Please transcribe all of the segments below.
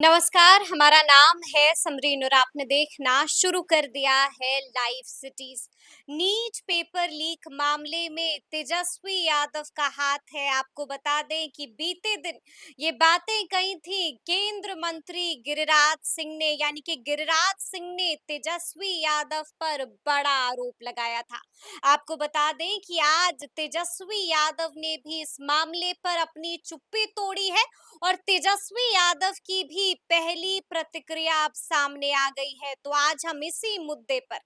नमस्कार, हमारा नाम है समरीन और आपने देखना शुरू कर दिया है live cities. NEET paper leak मामले में तेजस्वी यादव का हाथ है। आपको बता दें कि बीते दिन ये बातें कही थी केंद्र मंत्री गिरिराज सिंह ने, यानी कि गिरिराज सिंह ने तेजस्वी यादव पर बड़ा आरोप लगाया था। आपको बता दें कि आज तेजस्वी यादव ने भी इस मामले पर अपनी चुप्पी तोड़ी है और तेजस्वी यादव की भी पहली प्रतिक्रिया अब सामने आ गई है। तो आज हम इसी मुद्दे पर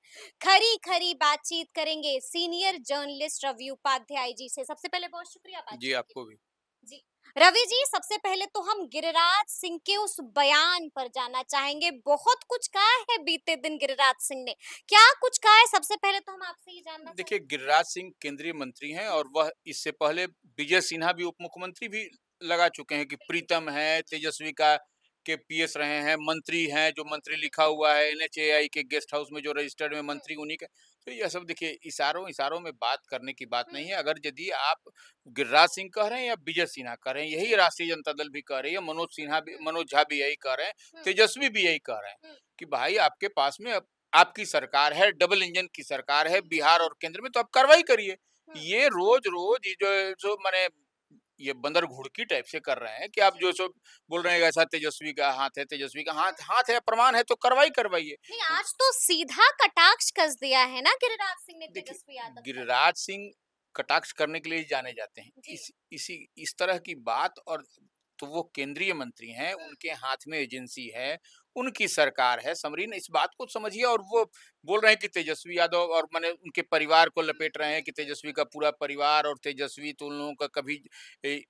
खरी खरी बातचीत करेंगे सीनियर जर्नलिस्ट रवि उपाध्याय जी से। सबसे पहले बहुत शुक्रिया जी, बातचीत के आपको भी। लिए। जी रवि जी, सबसे पहले तो हम गिरिराज सिंह के उस बयान पर जाना चाहेंगे। बहुत कुछ कहा है बीते दिन गिरिराज सिंह ने, क्या कुछ कहा है? सबसे पहले तो हम आपसे ये जानना देखिए, चाहेंगे। गिरिराज सिंह केंद्रीय मंत्री हैं और वह इससे पहले विजय सिन्हा भी उपमुख्यमंत्री भी लगा चुके हैं कि प्रीतम है, तेजस्वी का के पीएस रहे हैं, मंत्री हैं, जो मंत्री लिखा हुआ है एनएचएआई के गेस्ट हाउस में जो रजिस्टर्ड में हम्म, मंत्री उन्हीं का। तो यह सब देखिए इशारों-इशारों में बात करने की बात नहीं हम्म, है। अगर यदि आप गिरिराज सिंह कह रहे हैं या विजय सिन्हा कह रहे हैं, यही जी, राष्ट्रीय जनता दल भी कह रही है, हम्म, मनोज झा भी यही कह रहे हैं, हम्म, तेजस्वी भी यही कह रहे हैं हम्म, कि भाई आपके पास में आपकी सरकार है, डबल इंजन की सरकार है हम्म, बिहार और केंद्र में, तो आप कार्रवाई करिए। हम्म, ये रोज-रोज ये जो माने ये बंदर घुड़की टाइप से कर रहे हैं कि आप जी। जो सो बोल रहे हैं ऐसा तेजस्वी का हाथ है, तेजस्वी का हाथ हाथ है, प्रमाण है तो कार्रवाई करवाइए। नहीं, आज तो सीधा कटाक्ष कस दिया है ना गिरिराज सिंह ने देखिए, तेजस्वी यादव पर। गिरिराज सिंह कटाक्ष करने के लिए ही जाने जाते हैं। जी। इस तरह की बात और तो वो केंद्रीय मंत्री हैं, हुँ, उनके हाथ में एजेंसी है, उनकी सरकार है। समरीन इस बात को समझिए और वो बोल रहे हैं कि तेजस्वी यादव और माने उनके परिवार को हुँ, लपेट रहे हैं कि तेजस्वी का पूरा परिवार और तेजस्वी तो उन लोगों का कभी ए,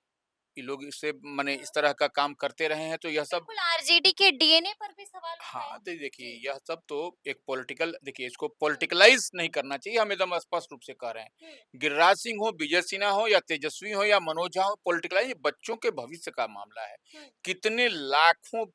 ये लोग इससे माने हुँ। इस तरह का काम करते रहे हैं तो यह सब। बिल्कुल, आरजेडी के डीएनए पर भी सवाल हाँ, उठाया। तो देखिए जी। यह सब तो एक पॉलिटिकल देखिए इसको हुँ, पॉलिटिकलाइज़ नहीं करना चाहिए, हम एकदम स्पष्ट रूप से कह रहे हैं। हुँ, गिरिराज सिंह हो, विजय सिन्हा हो या तेजस्वी हो या मनोज झा हो, पॉलिटिकलाइज़ बच्चों के भविष्य का मामला है। हुँ। कितने लाखों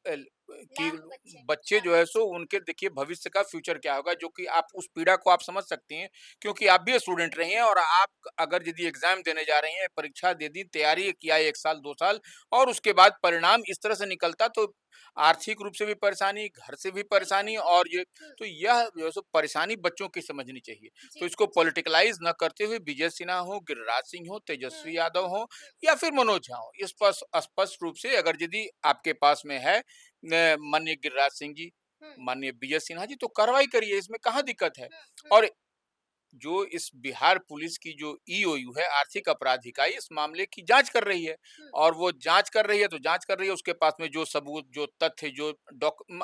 की लाख बच्चे। बच्चे अच्छा। जो है सो उनके देखिए भविष्य का फ्यूचर क्या होगा, जो कि आप उस पीड़ा को आप समझ सकती हैं, क्योंकि आप भी स्टूडेंट रही हैं और आप अगर यदि एग्ज़ाम देने जा रही हैं, परीक्षा दे दी, तैयारी किया 1 साल, 2 साल और उसके बाद परिणाम इस तरह से निकलता तो आर्थिक रूप से भी परेशानी, घर से भी बिल्कुल, परेशानी और बिल्कुल। ये हुँ, तो यह जो है सो परेशानी बच्चों की समझनी चाहिए। जी, तो इसको जी। पॉलिटिकलाइज़ ना करते हुए विजय सिन्हा हो, गिरिराज सिंह हो, हुँ, तेजस्वी यादव हो हुँ, या फिर मनोज झा हो, जी। स्पष्ट रूप से अगर यदि आपके पास में है माननीय गिरिराज सिंह जी, हुँ, माननीय विजय सिन्हा जी तो कार्रवाई करिए, इसमें कहाँ दिक्कत है? हुँ, हुँ, और जो इस बिहार पुलिस की जो ईओयू है आर्थिक अपराध इकाई इस मामले की जांच कर रही है हुँ, और वो जांच कर रही है तो जांच कर रही है उसके पास में जो सबूत जो तथ्य जो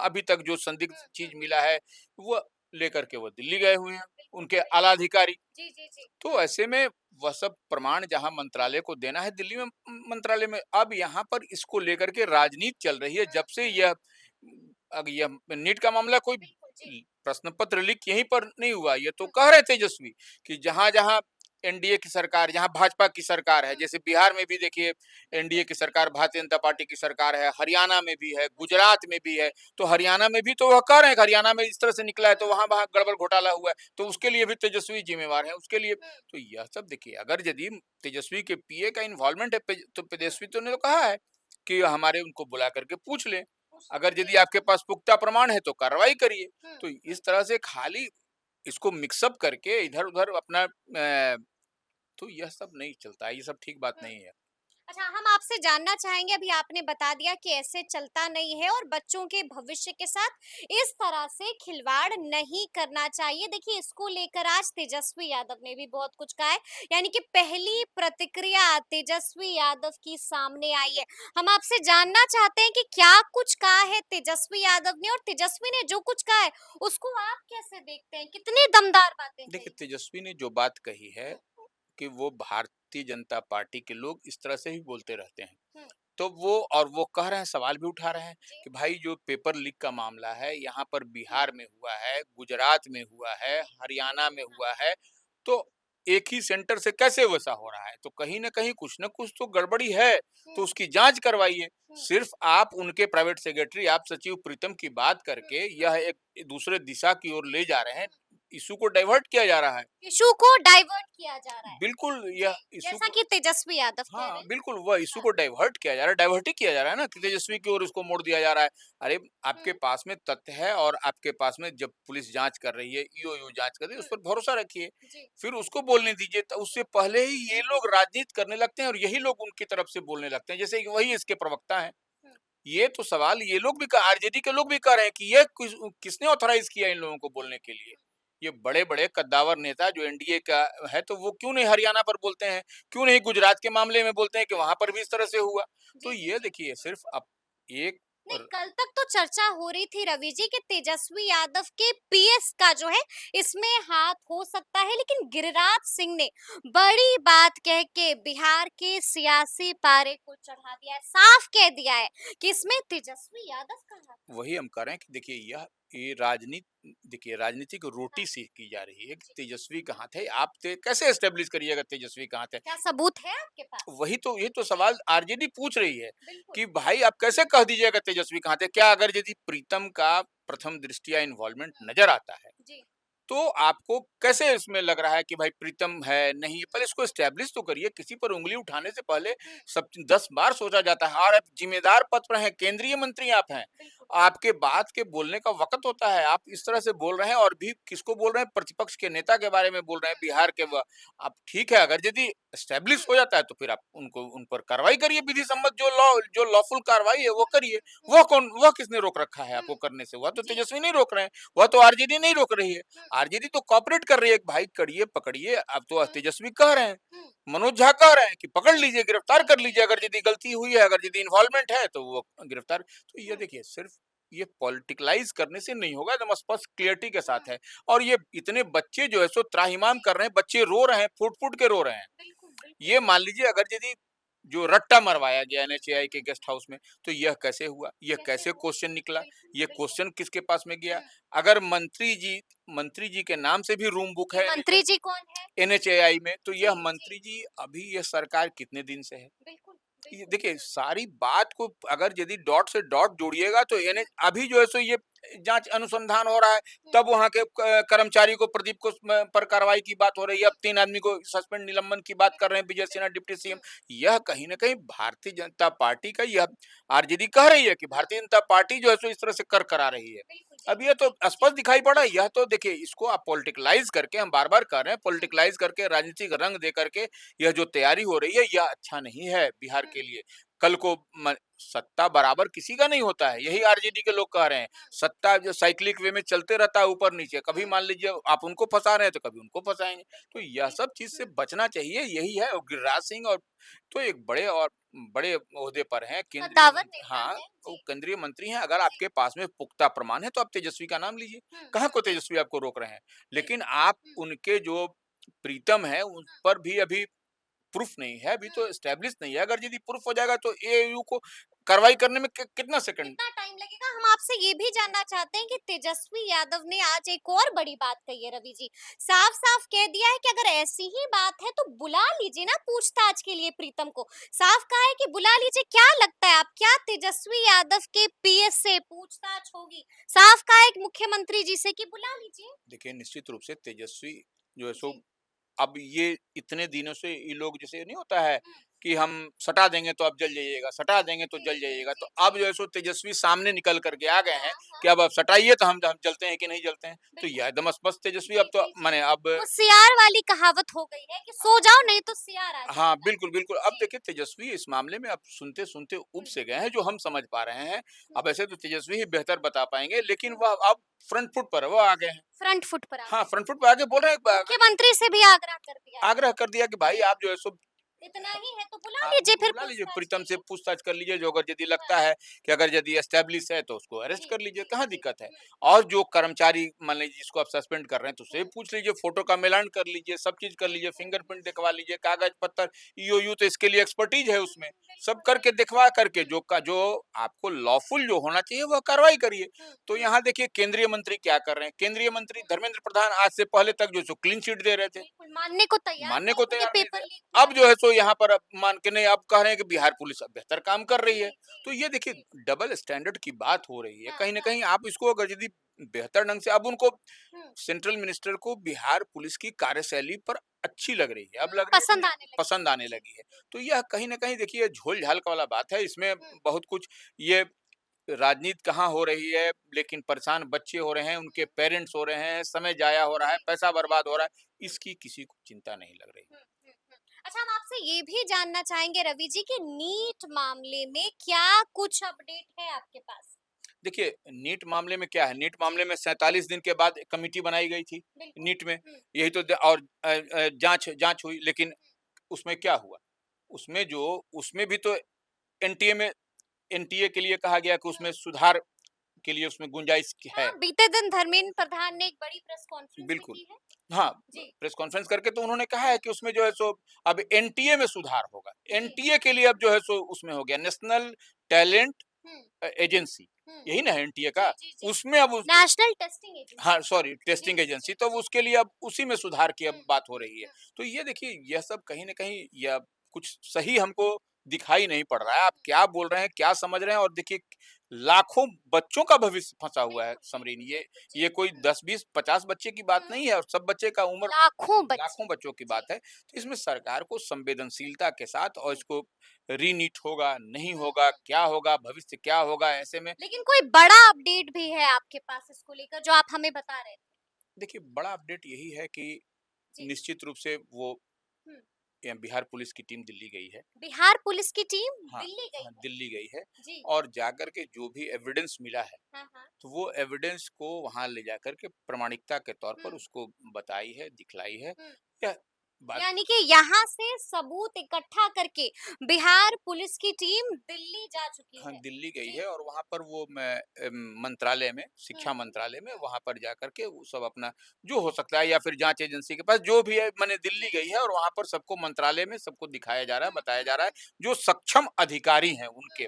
अभी तक जो संदिग्ध हुँ, हुँ, चीज मिला है वो लेकर के वो दिल्ली गए हुए हैं बिल्कुल, उनके बिल्कुल। आला अधिकारी। जी, जी, जी। तो ऐसे में वह सब प्रमाण जहां मंत्रालय को देना है दिल्ली में मंत्रालय में अब यहाँ पर इसको लेकर के राजनीति चल रही है हुँ, जब से हुँ, यह नीट का मामला कोई बिल्कुल, जी। प्रश्न पत्र लीक यहीं पर नहीं हुआ, ये तो हुँ, कह रहे तेजस्वी कि जहां जहां एनडीए की सरकार जहां भाजपा की सरकार है, हुँ, जैसे बिहार में भी देखिए बिल्कुल। एनडीए की सरकार भारतीय जनता पार्टी की सरकार है, हरियाणा में भी है, जी। गुजरात में भी है। तो हरियाणा में भी तो वह कह रहे हैं कि हरियाणा में इस तरह से निकला है तो हुँ, वहां वहां गड़बड़ घोटाला हुआ है तो उसके लिए भी तेजस्वी जिम्मेवार है उसके लिए। हुँ, तो यह सब देखिए अगर यदि तेजस्वी के पीए का इन्वॉल्वमेंट है तो हुँ, तेजस्वी तो ने तो कहा है कि हमारे उनको बुला करके पूछ लें। पूछ लें। अगर जी। यदि आपके पास पुख्ता प्रमाण है तो कार्रवाई करिए। हुँ, तो हुँ। इस तरह से खाली इसको मिक्सअप करके इधर-उधर अपना तो यह सब नहीं चलता है, ये सब ठीक बात हुँ। नहीं है। अच्छा, हम आपसे जानना चाहेंगे, अभी आपने बता दिया कि ऐसे चलता नहीं है और बच्चों के भविष्य के साथ इस तरह से खिलवाड़ नहीं करना चाहिए। देखिए, इसको लेकर आज तेजस्वी यादव ने भी बहुत कुछ कहा है, यानी कि पहली प्रतिक्रिया तेजस्वी यादव की सामने आई है। हम आपसे जानना चाहते हैं कि क्या कुछ कहा है तेजस्वी यादव ने, और तेजस्वी ने जो कुछ कहा है उसको आप कैसे देखते हैं? कितनी दमदार बातें देखिए कही। तेजस्वी ने जो बात कही है हुँ, कि वो भारतीय जनता पार्टी के लोग इस तरह से ही बोलते रहते हैं। हुँ, तो वो कह रहे हैं सवाल भी उठा रहे हैं जी। कि भाई जो पेपर लीक का मामला है यहाँ पर हुँ, बिहार में हुआ है, गुजरात में हुआ है, हुँ, हरियाणा में हाँ, हुआ है, तो एक ही सेंटर से कैसे वैसा हो रहा है? तो कहीं न कहीं कुछ न कुछ तो गड़बड़ी है, तो हुँ, उसकी जाँच करवाइए। हुँ, सिर्फ़ आप उनके प्राइवेट सेक्रेटरी, आप सचिव प्रीतम की बात हुँ, करके हुँ, यह एक दूसरे दिशा की ओर ले जा रहे हैं। इश्यू को डाइवर्ट किया जा रहा है। इशू को डाइवर्ट किया जा रहा है। बिल्कुल, यह इश्यू जैसा को कि तेजस्वी यादव कह रहे हाँ, हैं। बिल्कुल वह इश्यू हाँ। को डाइवर्ट किया जा रहा है, डाइवर्ट ही किया जा रहा है ना कि तेजस्वी की ओर इसको मोड़ दिया जा रहा है। अरे, आपके हुँ, पास में तथ्य है और आपके पास में जब पुलिस जाँच कर रही है, ईओयू जाँच कर रही है, हुँ, उस पर भरोसा रखिए। जी। फिर उसको बोलने दीजिए, तो उससे पहले ही ये लोग राजनीति करने लगते हैं और यही लोग उनकी तरफ से बोलने लगते हैं, जैसे कि वही इसके प्रवक्ता हैं। हुँ, ये तो सवाल ये लोग भी आरजेडी के लोग भी कह रहे हैं कि ये किसने ऑथराइज किया इन लोगों को हुँ, बोलने के लिए। हुँ, ये बड़े-बड़े कद्दावर नेता जो एनडीए का है तो वो क्यों नहीं हरियाणा पर बोलते हैं? क्यों नहीं गुजरात के मामले में बोलते हैं कि वहाँ पर भी इस तरह से हुआ? तो जी, जी, ये जी। देखिए सिर्फ अब एक नहीं, र कल तक तो चर्चा हो रही थी रवि जी कि तेजस्वी यादव के पीएस का जो है इसमें हाथ हो सकता है, लेकिन गिरिराज सिंह ने बड़ी बात कह के बिहार के सियासी पारे को चढ़ा दिया है, साफ कह दिया है कि इसमें तेजस्वी यादव का हाथ है। वही हम कह रहे हैं कि देखिए ये राजनीति देखिए राजनीति को रोटी हाँ, की जा रही है कि जी। तेजस्वी का हाथ है। आप कैसे एस्टेब्लिश करिएगा तेजस्वी का हाथ है? क्या सबूत है आपके पास? वही तो ये तो जी, सवाल आरजेडी पूछ रही है बिल्कुल। कि भाई आप कैसे कह दीजिएगा तेजस्वी कहाँ थे? क्या अगर यदि प्रीतम का प्रथम दृष्टया इन्वॉल्वमेंट हुँ, नजर आता है, जी। तो आपको कैसे इसमें लग रहा है कि भाई प्रीतम है, नहीं है? पहले इसको एस्टेब्लिश तो करिए, किसी पर उँगली उठाने से पहले हुँ, सब 10 बार सोचा जाता है और आप जिम्मेदार पद पर हैं, केंद्रीय मंत्री आप हैं। बिल्कुल। आपके बात के बोलने का वक़्त होता है, आप इस तरह से बोल रहे हैं और भी किसको बोल रहे हैं? प्रतिपक्ष के नेता के बारे में बोल रहे हैं, हुँ, बिहार के हुँ, व अब ठीक है, अगर यदि हुँ, एस्टेब्लिश हो जाता है तो फिर आप उनको उन पर कार्रवाई करिए, विधि सम्मत जो लॉफुल कार्रवाई है वो करिए। हुँ, वह किसने रोक रखा है आपको हुँ, करने से? वह तो जी। तेजस्वी नहीं रोक रहे हैं, वह तो आरजेडी नहीं रोक रही है। हुँ, आरजेडी तो कोऑपरेट कर रही है कि भाई करिए, पकड़िए। अब तो हुँ, तेजस्वी कह रहे हैं, हुँ, मनोज झा कह रहे हैं कि पकड़ लीजिए, गिरफ्तार कर लीजिए, अगर यदि गलती हुई है, अगर यदि इन्वॉल्वमेंट है तो वो गिरफ्तार। तो ये हुँ, देखिए सिर्फ ये पॉलिटिकलाइज़ करने से नहीं होगा, एकदम स्पष्ट क्लैरिटी के साथ हुँ, है। और ये इतने बच्चे जो है सो त्राहिमाम जी। कर रहे हैं, बच्चे रो रहे हैं, फूट-फूट के रो रहे हैं। बिल्कुल, बिल्कुल। ये मान लीजिए अगर यदि जो रट्टा मरवाया गया एनएचएआई के गेस्ट हाउस में, तो यह कैसे हुआ? यह कैसे कैसे हुआ? क्वेश्चन निकला? बिल्कुल, ये बिल्कुल। क्वेश्चन किसके पास में गया? हुँ, अगर मंत्री जी के नाम से भी रूम बुक ये है मंत्री जी कौन है? एनएचएआई में, तो जी, यह जी। मंत्री जी अभी ये सरकार कितने दिन से है? बिल्कुल, ये बिल्कुल। देखिए सारी बात को अगर यदि डॉट से डॉट जोड़िएगा तो हुँ, अभी जो है सो ये जांच अनुसंधान हो रहा है, हुँ, तब वहां के कर्मचारी को प्रदीप को पर कार्रवाई की बात हो रही है, अब 3 आदमी को सस्पेंड निलंबन की बात कर रहे बिल्कुल, हैं विजय सिन्हा बिल्कुल। Deputy CM. हुँ, यह कहीं ना कहीं भारतीय जनता पार्टी का यह आरजेडी कह रही है कि हुँ, भारतीय जनता पार्टी जो है सो इस तरह से कर करा रही है। बिल्कुल, जी, अब ये तो जी, जी। स्पष्ट दिखाई पड़ा, यह तो देखिए इसको आप पॉलिटिकलाइज करके, हम बार बार कह रहे हैं हुँ, पॉलिटिकलाइज करके राजनीतिक रंग दे करके यह जो तैयारी हो रही है यह अच्छा नहीं है बिहार हुँ, के लिए। कल को सत्ता बराबर किसी का नहीं होता है, यही आरजेडी के लोग कह रहे हैं। हुँ, सत्ता जो साइक्लिक वे में चलते रहता है ऊपर नीचे, कभी हुँ, मान लीजिए आप उनको फंसा रहे हैं तो कभी उनको फंसाएंगे। तो बिल्कुल, यह सब बिल्कुल। चीज से हुँ, बचना चाहिए, यही है। और गिरिराज सिंह और तो एक बड़े ओहदे पर हैं, केंद्रीय कद्दावर मंत्री, नेता हाँ हैं। वो जी, केंद्रीय मंत्री हैं। अगर जी। आपके पास में पुख्ता प्रमाण है तो आप तेजस्वी का नाम लीजिए, हुँ, कहाँ हुँ, को तेजस्वी आपको रोक रहे हैं। लेकिन बिल्कुल। आप हुँ, उनके जो प्रीतम है उन हुँ, पर भी अभी प्रूफ नहीं है, अभी हुँ। तो एस्टेब्लिश नहीं है। अगर यदि प्रूफ हो जाएगा तो एएयू को कार्रवाई करने में कितना सेकंड। कितना टाइम लगेगा? हम आपसे ये भी जानना चाहते हैं कि तेजस्वी यादव ने आज एक और बड़ी बात कही है रवि जी। साफ-साफ कह दिया है कि अगर ऐसी ही बात है तो बुला लीजिए ना पूछताछ के लिए प्रीतम को। साफ कहा है कि बुला लीजिए। क्या लगता है आप क्या तेजस्वी यादव के पीएस से पूछताछ होगी? साफ कहा है कि मुख्यमंत्री जी से कि बुला लीजिए। देखिए निश्चित रूप से तेजस्वी जो है सो जी। अब ये इतने दिनों से ये लोग जैसे नहीं होता है हुँ। कि हम सटा देंगे तो अब जल जाइएगा, सटा देंगे तो जी, जल जी, जाइएगा, तो जी, जी। अब जो है सो तेजस्वी सामने निकल करके आ गए हैं हाँ, हाँ। कि अब आप सटाइए तो हम जलते हैं कि नहीं जलते हैं। तो बिल्कुल। यह एकदम स्पष्ट तेजस्वी जी, अब तो जी, जी। माने अब वो सियार वाली कहावत हो गई है कि सो जाओ नहीं तो सियार आ हाँ, जाएगा। बिल्कुल, बिल्कुल। अब जी। देखिए तेजस्वी इस मामले में अब सुनते-सुनते ऊब हुँ, से गए हैं, जो हम समझ पा रहे हैं। हुँ, अब ऐसे तो तेजस्वी ही बेहतर बता पाएँगे, लेकिन हुँ। वह अब फ्रंट फुट पर है, वह आ गए हैं। फ्रंट फुट पर आ हाँ, गए हैं। फ्रंट फुट पे आके बोल रहे हैं अगर मुख्यमंत्री से भी आग्रह कर दिया है। आग्रह कर दिया कि भाई जी, आप जो है सो इतना ही है तो बुला आप लीजिए फिर बुला लीजिए, पूछताछ के प्रीतम से लिए। पूछताछ कर लीजिए, जो अगर यदि लगता हाँ, है कि अगर यदि एस्टेब्लिश है तो उसको अरेस्ट जी, कर लीजिए, जी, कहाँ जी। दिक्कत है? हुँ, और जो कर्मचारी मान लीजिए जिसको आप सस्पेंड कर रहे हैं तो उससे हुँ, भी पूछ लीजिए, फोटो का मिलान कर लीजिए, सब चीज़ कर लीजिए, बिल्कुल। फिंगरप्रिंट दिखवा लीजिए, कागज-पत्तर, ईओयू तो इसके लिए एक्सपर्टीज़ है उसमें। सब बिल्कुल, करके बिल्कुल। दिखवा करके हुँ, जो आपको लॉफुल जो होना चाहिए वह कार्रवाई करिए। हुँ, तो हुँ, यहाँ देखिए केंद्रीय मंत्री क्या कर रहे हैं, केंद्रीय मंत्री हुँ। धर्मेंद्र प्रधान आज से पहले तक जो क्लीन चिट दे रहे थे। बिल्कुल, मानने को तैयार मानने नहीं को थे कि तैयार नहीं थे। पेपर लीक हुआ अब है। जो है सो यहाँ पर अब मान के नहीं, अब कह रहे हैं कि बिहार पुलिस अब बेहतर काम कर रही जी, है। जी, तो ये देखिए जी। डबल स्टैंडर्ड की बात हो रही है। हाँ, कहीं न हाँ। कहीं आप इसको अगर यदि बेहतर ढंग से अब उनको हुँ, सेंट्रल मिनिस्टर को बिहार पुलिस की कार्यशैली पर अच्छी लग रही है। अब लग रही है पसंद कि आने लगी पसंद है। आने जी, लगी है। जी। तो यह कहीं न कहीं देखिए झोल-झाल का वाला बात है। इसमें हुँ, बहुत कुछ ये राजनीति कहाँ हो रही है, लेकिन परेशान बच्चे हो रहे हैं, उनके हुँ, पेरेंट्स हो रहे हैं, समय जाया हो रहा है, जी, पैसा जी, बर्बाद हो रहा है, हुँ, इसकी किसी को चिंता नहीं लग रही। हुँ, हुँ, हुँ। अच्छा, हम आपसे ये भी जानना चाहेंगे रवि जी कि नीट मामले में क्या कुछ अपडेट है आपके पास? देखिए, नीट मामले में क्या है, नीट जी, मामले में 47 दिन के बाद कमिटी बनाई गई थी, बिल्कुल। नीट में। हुँ, यही तो द और जाँच जाँच हुई, लेकिन उसमें क्या हुआ? उसमें जो उसमें भी तो एनटीए के लिए कहा गया कि हुँ। उसमें सुधार के लिए उसमें गुंजाइश है। हाँ, बीते दिन धर्मेंद्र प्रधान ने एक बड़ी प्रेस कॉन्फ्रेंस भी बिल्कुल। की है। हाँ, जी। प्रेस कॉन्फ्रेंस करके तो उन्होंने कहा है हुँ, कि उसमें जो है सो अब एनटीए में सुधार होगा। जी। एनटीए के लिए अब जो है सो उसमें हो गया नेशनल टैलेंट हुँ, एजेंसी, हुँ। यही ना है एनटीए का? जी, जी, जी। उसमें अब उस नेशनल टेस्टिंग हाँ, एजेंसी। सॉरी जी, टेस्टिंग जी, एजेंसी, तो अब जी। उसके लिए अब उसी में सुधार की हुँ, अब बात हो हुँ, रही है। हुँ, तो ये देखिए यह सब कहीं न कहीं यह कुछ सही हमको दिखाई नहीं पड़ रहा है। आप क्या बोल रहे हैं, क्या समझ रहे हैं और देखिए लाखों बच्चों का भविष्य फँसा हुआ है बिल्कुल, समरीन। बिल्कुल, ये बिल्कुल, जी। ये कोई हुँ, 10, 20, 50 बच्चे की बात हुँ, नहीं है और सब बच्चे का उम्र लाखों बच्चे। लाखों बच्चों की जी। बात है। तो इसमें सरकार को संवेदनशीलता के साथ और हुँ, इसको रीनीट होगा, नहीं हुँ, होगा, हुँ, क्या होगा, भविष्य क्या होगा, हुँ। ऐसे में लेकिन कोई बड़ा अपडेट भी है आपके पास इसको लेकर जो आप हमें बता रहे थे? देखिए बड़ा अपडेट यही है कि जी। निश्चित रूप से वो हुँ। बिहार पुलिस की टीम दिल्ली गई है। बिहार पुलिस की टीम हाँ, दिल्ली गई हाँ, है। दिल्ली गई है जी। और जाकर के जो भी एविडेंस मिला है, हाँ, हाँ। तो वो एविडेंस को वहाँ ले जाकर के प्रामाणिकता के तौर हुँ, पर उसको बताई है, दिखलाई है। हुँ। यह बात यानी कि यहाँ से सबूत इकट्ठा करके बिहार पुलिस की टीम दिल्ली जा चुकी हाँ, है। दिल्ली गई जी। है और वहाँ पर वो मंत्रालय में, हुँ, शिक्षा मंत्रालय में हुँ, वहाँ पर जाकर के वो सब अपना जो हो सकता है या फिर जाँच एजेंसी के पास जो भी है माने दिल्ली जी, गई है जी। और वहाँ पर सबको मंत्रालय में सबको दिखाया जा रहा है, हुँ, बताया हुँ, जा रहा है, हुँ, जो सक्षम अधिकारी हैं हुँ।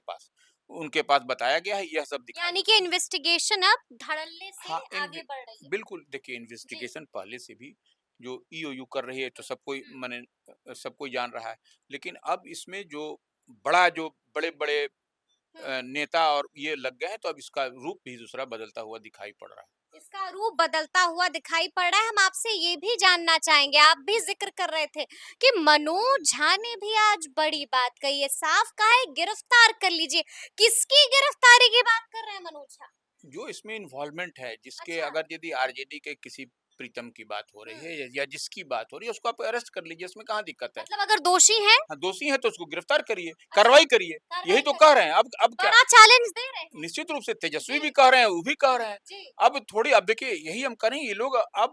उनके पास बताया गया है, यह सब दिखाया यानी कि इन्वेस्टिगेशन अब धड़ल्ले से हाँ, आगे बढ़ रही है। बिल्कुल देखिए जी। इन्वेस्टिगेशन पहले से भी जो ईओयू कर रही है तो हुँ, सब कोई हुँ, माने सब कोई जान रहा है। लेकिन अब इसमें जो बड़े-बड़े हुँ। नेता और ये लग गए हैं तो अब इसका रूप भी दूसरा बदलता हुआ दिखाई पड़ रहा है। इसका रूप बदलता हुआ दिखाई पड़ रहा है। हम आपसे ये भी जानना चाहेंगे, आप भी ज़िक्र कर रहे थे कि मनोज झा ने भी आज बड़ी बात कही है, साफ कहा है गिरफ्तार कर लीजिए। किसकी गिरफ्तारी की बात कर रहे हैं मनोज झा? जो इसमें इन्वॉल्वमेंट है, जिसके अच्छा। अगर यदि आरजेडी के किसी प्रीतम की बात हो रही हुँ, है या जिसकी बात हो रही है उसको आप अरेस्ट कर लीजिए, इसमें कहाँ दिक्कत है? मतलब अगर दोषी हैं हाँ, दोषी है तो उसको गिरफ्तार करिए, अच्छा, कार्रवाई करिए, यही कार्रवाई तो कह करिए। रहे हैं। अब क्या? बड़ा चैलेंज दे रहे हैं। निश्चित रूप से तेजस्वी भी जी, कह रहे हैं, वो भी कह रहे हैं। जी। अब देखिए यही हम कह रहे हैं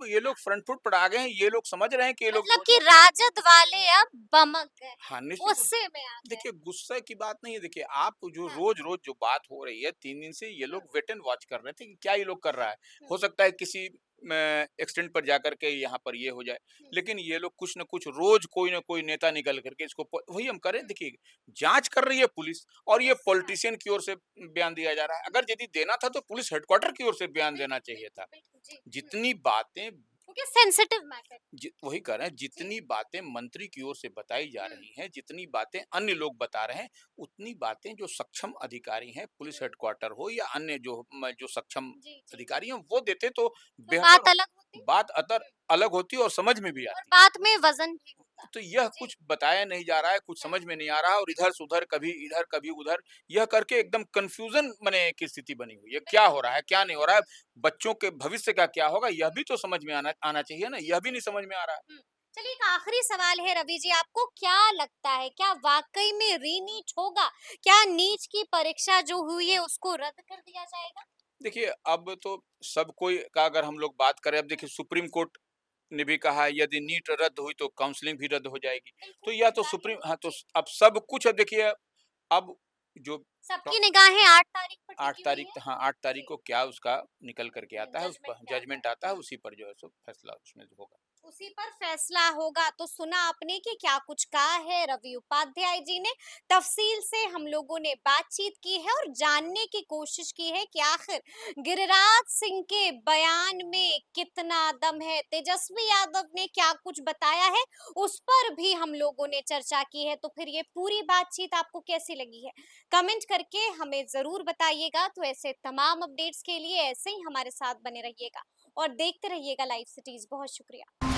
ये लोग फ्रंट फुट पर आ गए हैं, ये लोग समझ रहे हैं कि ये लोग मतलब जो कि राजद वाले अब बमक गए हैं, हाँ, निश्चित रूप गुस्से में आ से गए देखिए हैं। गुस्से की बात नहीं है देखिए आप जो हाँ, रोज-रोज जो बात हो रही है 3 दिन से ये हुँ, लोग वेट एंड वॉच कर रहे थे कि क्या ये लोग कर रहा है। हुँ, हो सकता है किसी एक्सटेंट पर जाकर के यहाँ पर ये हो जाए। हुँ, लेकिन ये लोग कुछ न कुछ रोज कोई न कोई नेता निकल करके इसको वही हम करें हुँ। देखिए जाँच कर रही है पुलिस और ये अच्छा, पॉलिटिशियन की ओर से बयान दिया जा रहा है। हुँ, अगर यदि देना था तो पुलिस हेडक्वार्टर की ओर से बयान देना बिल्कुल, चाहिए बिल्कुल, था। बिल्कुल, जी। हुँ, जितनी बातें क्योंकि सेंसिटिव मैटर वही कह रहे हैं जी। जितनी बातें मंत्री की ओर से बताई जा हुँ, रही हैं जितनी बातें अन्य लोग बता रहे हैं उतनी बातें जो सक्षम अधिकारी हैं पुलिस हुँ, हेडक्वार्टर हो या अन्य जो सक्षम जी, जी, जी। अधिकारी हैं वो देते तो तो बेहतर बात हो अलग होती बात अतर हुँ, अलग होती और समझ में भी और आती। बात में वज़न भी होता। तो यह जी, कुछ बताया नहीं जा रहा है कुछ हाँ, समझ में नहीं आ रहा और इधर से उधर कभी उधर यह करके एकदम कंफ्यूजन बने की स्थिति बनी हुई है क्या हो बिल्कुल, रहा है क्या बिल्कुल। नहीं हो रहा है बच्चों के भविष्य का क्या होगा यह हुँ, भी तो समझ में आना आना चाहिए ना जी, यह भी जी, नहीं जी। समझ में आ रहा है। हुँ, चलिए एक आखिरी सवाल है रवि जी, आपको क्या लगता है, क्या वाक़ई में रीनीट होगा? क्या नीट की परीक्षा जो हुई है उसको रद्द कर दिया जाएगा? देखिए, अब तो सब कोई का अगर हम लोग बात करें अब हुँ, देखिए सुप्रीम कोर्ट ने भी कहा है यदि नीट रद्द हुई तो काउंसलिंग भी रद्द हो जाएगी। बिल्कुल तो या तो होता है। सुप्रीम हाँ, तो जी, अब सब कुछ अब देखिए अब जो क सबकी निगाहें 8 तारीख पर 8 टिकी हुई तारीख है। हाँ, 8 तारीख जी, को क्या उसका निकल कर के आता है, उस जजमेंट पर क्या आता है? जजमेंट आता है, हुँ। उसी पर जो है सो फैसला उसमें होगा। उसी पर फैसला होगा। तो सुना आपने कि क्या कुछ कहा है रवि उपाध्याय जी ने। तफसील से हम लोगों ने बातचीत की है और जानने की कोशिश की है कि आखिर गिरिराज सिंह के बयान में कितना दम है, तेजस्वी यादव ने क्या कुछ बताया है, उस पर भी हम लोगों ने चर्चा की है। तो फिर ये पूरी बातचीत आपको कैसी लगी है, कमेंट करके हमें जरूर बताइएगा। तो ऐसे तमाम अपडेट्स के लिए ऐसे ही हमारे साथ बने रहिएगा और देखते रहिएगा लाइव सिटीज। बहुत शुक्रिया।